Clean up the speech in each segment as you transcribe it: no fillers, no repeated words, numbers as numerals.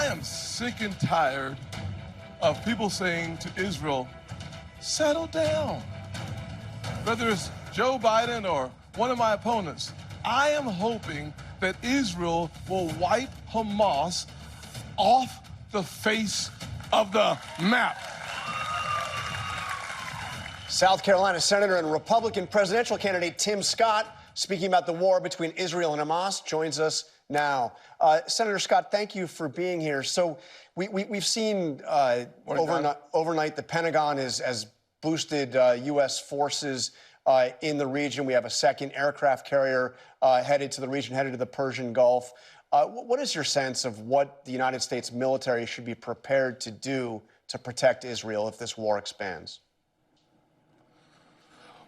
I am sick and tired of people saying to Israel, settle down. Whether it's Joe Biden or one of my opponents, I am hoping that Israel will wipe Hamas off the face of the map. South Carolina Senator and Republican presidential candidate Tim Scott, speaking about the war between Israel and Hamas, joins us now. Senator Scott, thank you for being here. So we've seen overnight the Pentagon has boosted U.S. forces in the region. We have a second aircraft carrier headed to the region, headed to the Persian Gulf. What is your sense of what the United States military should be prepared to do to protect Israel if this war expands?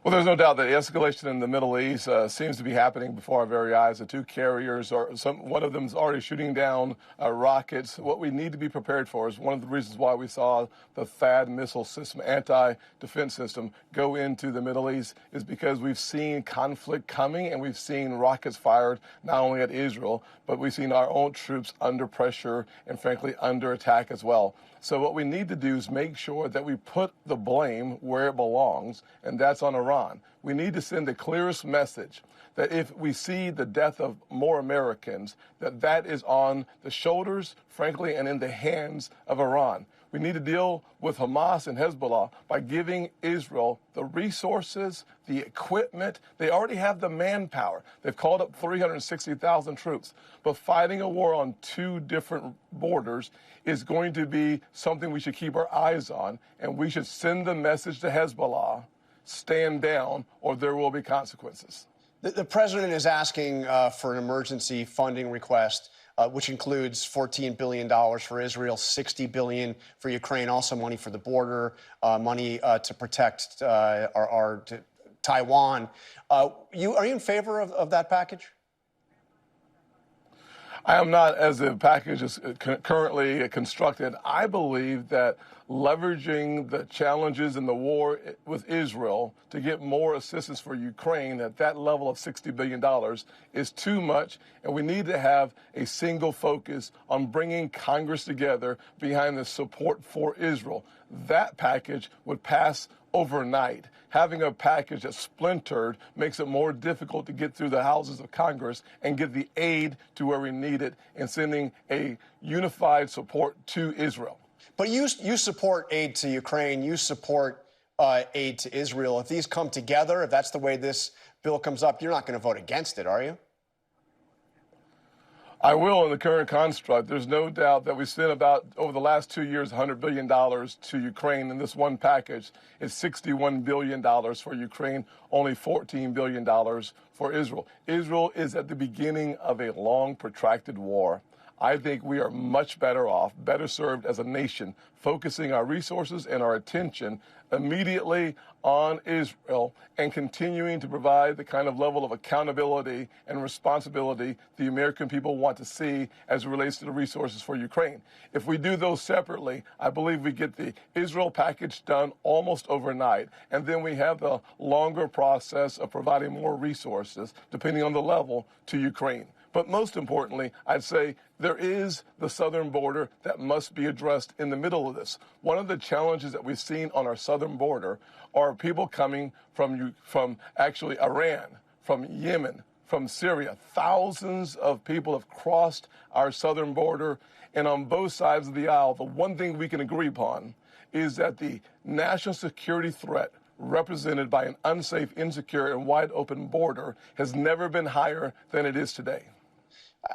Well, there's no doubt that escalation in the Middle East seems to be happening before our very eyes. The two carriers, one of them is already shooting down rockets. What we need to be prepared for is one of the reasons why we saw the THAAD missile system, anti-defense system, go into the Middle East is because we've seen conflict coming and we've seen rockets fired not only at Israel, but we've seen our own troops under pressure and, frankly, under attack as well. So what we need to do is make sure that we put the blame where it belongs, and that's on Iran. We need to send the clearest message that if we see the death of more Americans, that is on the shoulders, frankly, and in the hands of Iran. We need to deal with Hamas and Hezbollah by giving Israel the resources, the equipment. They already have the manpower. They've called up 360,000 troops. But fighting a war on two different borders is going to be something we should keep our eyes on, and we should send the message to Hezbollah, stand down, or there will be consequences. The president is asking for an emergency funding request, which includes $14 billion for Israel, $60 billion for Ukraine, also money for the border, money to protect Taiwan. Are you in favor of that package? I am not, as the package is currently constructed. I believe that leveraging the challenges in the war with Israel to get more assistance for Ukraine at that level of $60 billion is too much, and we need to have a single focus on bringing Congress together behind the support for Israel. That package would pass overnight. Having a package that's splintered makes it more difficult to get through the houses of Congress and get the aid to where we need it and sending a unified support to Israel. But you support aid to Ukraine. You support aid to Israel. If these come together, if that's the way this bill comes up, you're not going to vote against it, are you? I will in the current construct. There's no doubt that we spent about, over the last 2 years, $100 billion to Ukraine in this one package. It's $61 billion for Ukraine, only $14 billion for Israel. Israel is at the beginning of a long, protracted war. I think we are much better off, better served as a nation, focusing our resources and our attention immediately on Israel and continuing to provide the kind of level of accountability and responsibility the American people want to see as it relates to the resources for Ukraine. If we do those separately, I believe we get the Israel package done almost overnight, and then we have the longer process of providing more resources, depending on the level, to Ukraine. But most importantly, I'd say there is the southern border that must be addressed in the middle of this. One of the challenges that we've seen on our southern border are people coming from actually Iran, from Yemen, from Syria. Thousands of people have crossed our southern border, and on both sides of the aisle, the one thing we can agree upon is that the national security threat represented by an unsafe, insecure, and wide-open border has never been higher than it is today.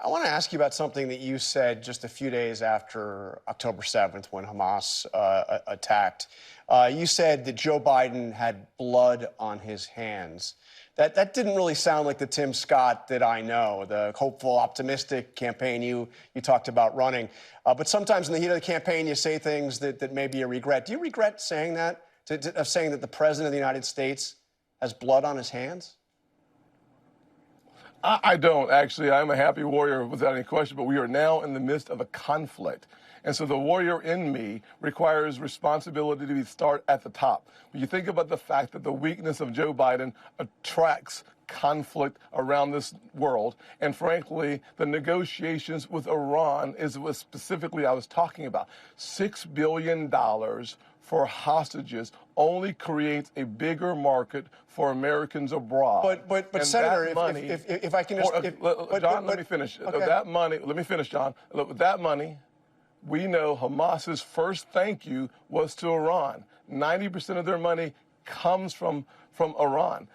I want to ask you about something that you said just a few days after October 7th when Hamas attacked. You said that Joe Biden had blood on his hands. That didn't really sound like the Tim Scott that I know, the hopeful, optimistic campaign you talked about running. But sometimes in the heat of the campaign, you say things that maybe you regret. Do you regret saying that, of saying that the President of the United States has blood on his hands? I don't, actually. I'm a happy warrior without any question, but we are now in the midst of a conflict. And so the warrior in me requires responsibility to start at the top. When you think about the fact that the weakness of Joe Biden attracts conflict around this world, and frankly, the negotiations with Iran is what specifically I was talking about. $6 billion for hostages only creates a bigger market for Americans abroad. But Senator, if I can just... John, let me finish. Okay. That money, let me finish, John. Look, that money, we know Hamas's first thank you was to Iran. 90% of their money comes from Iran.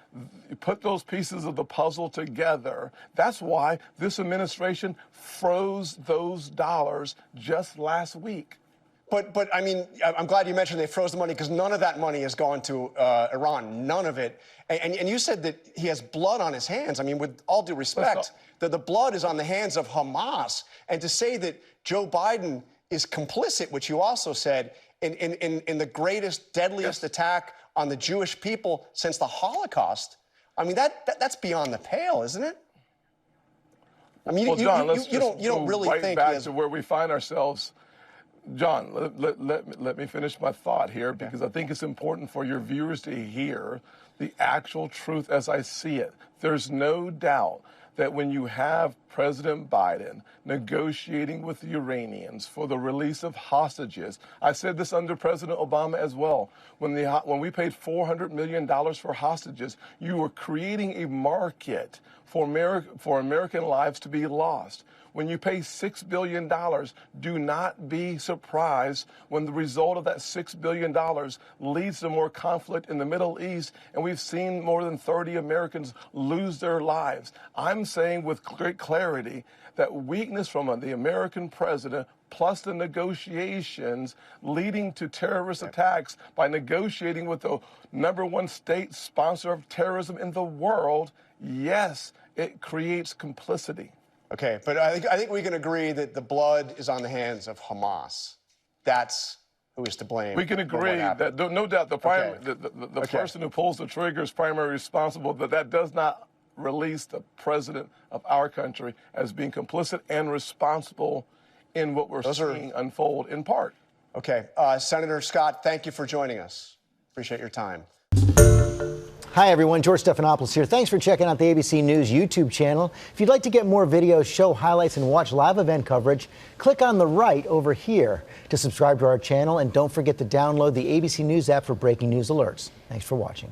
You put those pieces of the puzzle together. That's why this administration froze those dollars just last week. But I mean, I'm glad you mentioned they froze the money, because none of that money has gone to Iran, none of it. And you said that he has blood on his hands. I mean, with all due respect, the blood is on the hands of Hamas. And to say that Joe Biden is complicit, which you also said, in the greatest, deadliest attack on the Jewish people since the Holocaust, I mean, that's beyond the pale, isn't it? I mean, well, John, you don't really right think back to where we find ourselves. John, let me finish my thought here, because I think it's important for your viewers to hear the actual truth as I see it. There's no doubt that when you have President Biden negotiating with the Iranians for the release of hostages, I said this under President Obama as well, when we paid $400 million for hostages, you were creating a market for American lives to be lost. When you pay $6 billion, do not be surprised when the result of that $6 billion leads to more conflict in the Middle East, and we've seen more than 30 Americans lose their lives. I'm saying with great clarity that weakness from the American president, plus the negotiations leading to terrorist attacks by negotiating with the #1 state sponsor of terrorism in the world, yes, it creates complicity. Okay, but I think we can agree that the blood is on the hands of Hamas. That's who is to blame. We can agree that, no doubt, the person who pulls the trigger is primarily responsible, but that does not release the president of our country as being complicit and responsible in what we're seeing unfold in part. Okay, Senator Scott, thank you for joining us. Appreciate your time. Hi, everyone. George Stephanopoulos here. Thanks for checking out the ABC News YouTube channel. If you'd like to get more videos, show highlights, and watch live event coverage, click on the right over here to subscribe to our channel. And don't forget to download the ABC News app for breaking news alerts. Thanks for watching.